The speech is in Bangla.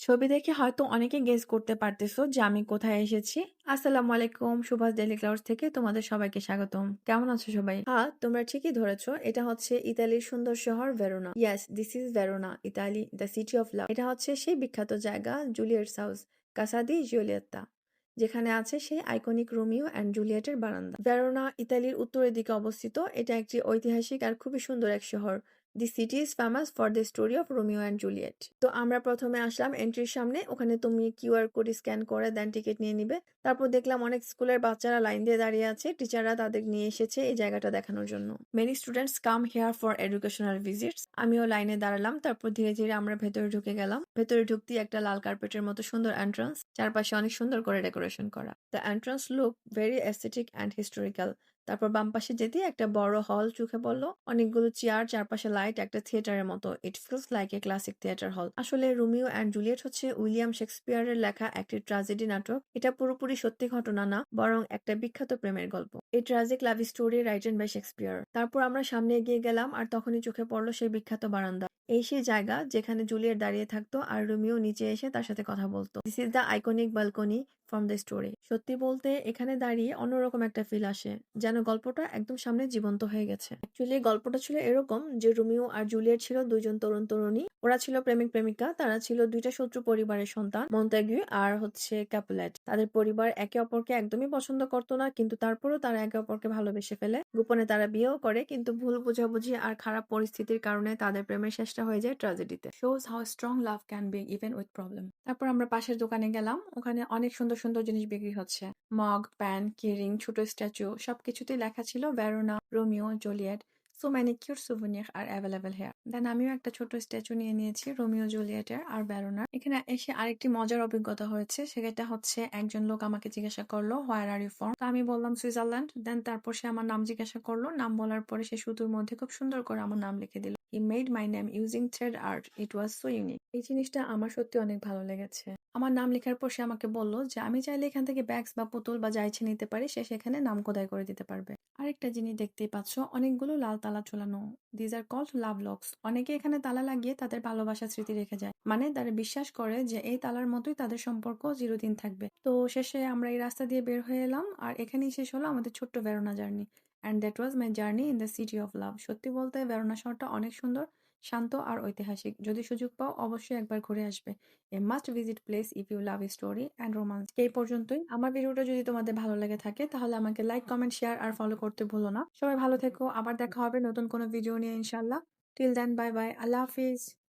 ছবি দেখে হয়তো অনেকে গেস করতে পারতেছো যে আমি কোথায় এসেছি। আসসালামু আলাইকুম, সুভাষ ডেইলি ক্লাউডস থেকে তোমাদের সবাইকে স্বাগতম। কেমন আছো সবাই? হ্যাঁ, তোমরা ঠিকই ধরেছো, এটা হচ্ছে ইতালির সুন্দর শহর Verona. Yes, this is Verona, Italy, the city of love. এটা হচ্ছে সেই বিখ্যাত জায়গা জুলিয়েটস হাউস, কাসা দি জুলিয়েত্তা, যেখানে আছে সেই আইকনিক রোমিও অ্যান্ড জুলিয়েটের বারান্দা। ভেরোনা ইতালির উত্তরের দিকে অবস্থিত। এটা একটি ঐতিহাসিক আর খুবই সুন্দর এক শহর। The city is famous for the story of Romeo and Juliet. তো আমরা প্রথমে আসলাম এন্ট্রির সামনে। ওখানে তুমি কিউআর কোড স্ক্যান করে দেন টিকিট নিয়ে নিবে। তারপর দেখলাম অনেক স্কুলের বাচ্চারা লাইন দিয়ে দাঁড়িয়ে আছে। টিচাররা তাদের নিয়ে এসেছে এই জায়গাটা দেখানোর জন্য। Many students come here for educational visits. আমিও লাইনে দাঁড়ালাম। তারপর ধীরে ধীরে আমরা ভেতরে ঢুকে গেলাম। ভেতরে ঢুকতেই একটা লাল কার্পেটের মতো সুন্দর এন্ট্রান্স, চারপাশে অনেক সুন্দর করে ডেকোরেশন করা। The entrance look very aesthetic and historical. তারপর বাম পাশে যেতে একটা বড় হল চোখে পড়লো, অনেকগুলো চেয়ার, চারপাশে লাইট, একটা থিয়েটারের মতো। It feels like a classic theatre হল। আসলে রোমিও অ্যান্ড জুলিয়েট হচ্ছে উইলিয়াম শেক্সপিয়ারের লেখা একটি ট্র্যাজেডি নাটক। এটা পুরোপুরি সত্যি ঘটনা না, বরং একটা বিখ্যাত প্রেমের গল্প। এই tragic love story written by Shakespeare. তারপর আমরা সামনে এগিয়ে গেলাম, আর তখনই চোখে পড়লো সেই বিখ্যাত বারান্দা। এই সেই জায়গা যেখানে জুলিয়েট দাঁড়িয়ে থাকতো আর রোমিও নিচে এসে তার সাথে কথা বলতো। This is the iconic balcony from the story. সত্যি বলতে এখানে দাঁড়িয়ে অন্যরকম একটা ফিল আসে, যেন গল্পটা একদম সামনে জীবন্ত হয়ে গেছে। অ্যাকচুয়ালি গল্পটা ছিল এরকম যে রোমিও আর জুলিয়েট ছিল দুইজন তরুণ তরুণী। ওরা ছিল প্রেমিক প্রেমিকা। তারা ছিল দুইটা শত্রু পরিবারের সন্তান, মন্তাগু আর হচ্ছে ক্যাপুলেট। তাদের পরিবার একে অপরকে একদমই পছন্দ করতো না, কিন্তু তারপরেও তারা একে অপরকে ভালোবেসে ফেলে। গোপনে তারা বিয়েও করে, কিন্তু ভুল বোঝাবুঝি আর খারাপ পরিস্থিতির কারণে তাদের প্রেমের শেষটা হয়ে যায় ট্র্যাজেডিতে। Shows how strong love can be even with problem. তারপর আমরা পাশের দোকানে গেলাম। ওখানে অনেক সুন্দর সুন্দর জিনিস বিক্রি হচ্ছে। মগ, প্যান, কিরিং, ছোট স্ট্যাচু, সবকিছুতেই লেখা ছিল Verona, Romeo, Juliet. So many cute souvenir are available here. Then আমিও একটা ছোট স্ট্যাচু নিয়ে নিয়েছি রোমিও জুলিয়েটের আর ভেরোনার। এখানে এসে আরেকটি মজার অভিজ্ঞতা হয়েছে। সেটা হচ্ছে একজন লোক আমাকে জিজ্ঞাসা করলো, হোয়ার আর ইউ ফ্রম? তো আমি বললাম সুইজারল্যান্ড। দেন তারপর সে আমার নাম জিজ্ঞাসা করলো। নাম বলার পরে সে সুতোর মধ্যে খুব সুন্দর করে আমার নাম লিখে দিল। He made my name using thread art, it was so unique. এই জিনিসটা আমার সত্যি অনেক ভালো লেগেছে। আমার নাম লেখার পর সে আমাকে বলল যে আমি চাইলে এখান থেকে ব্যাগস বা পুতুল বা যা ইচ্ছে নিতে পারি, সে সেখানে নাম খোদাই করে দিতে পারবে। আরেকটা জিনিস দেখতেই পাচ্ছ, অনেকগুলো লাল তালা ঝোলানো। These are called love locks. অনেকে এখানে তালা লাগিয়ে তাদের ভালোবাসার স্মৃতি রেখে যায়, মানে তারা বিশ্বাস করে যে এই তালার মতোই তাদের সম্পর্ক চিরদিন থাকবে। তো শেষে আমরা এই রাস্তা দিয়ে বের হয়ে এলাম, আর এখানেই শেষ হলো আমাদের ছোট্ট Verona journey. And that was my journey in the city of love. সত্যি বলতে ভেরোনা শহরটা অনেক সুন্দর, শান্ত আর ঐতিহাসিক। যদি সুযোগ পাও অবশ্যই একবার ঘুরে আসবে। A must visit place if you love story and romance. এই পর্যন্তই। আমার ভিডিওটা যদি তোমাদের ভালো লেগে থাকে তাহলে আমাকে লাইক, কমেন্ট, শেয়ার আর ফলো করতে ভুলো না। সবাই ভালো থেকো। আবার দেখা হবে নতুন কোনো ভিডিও নিয়ে ইনশাল্লাহ। টিল দেন, বাই বাই, আল্লাহ হাফিজ।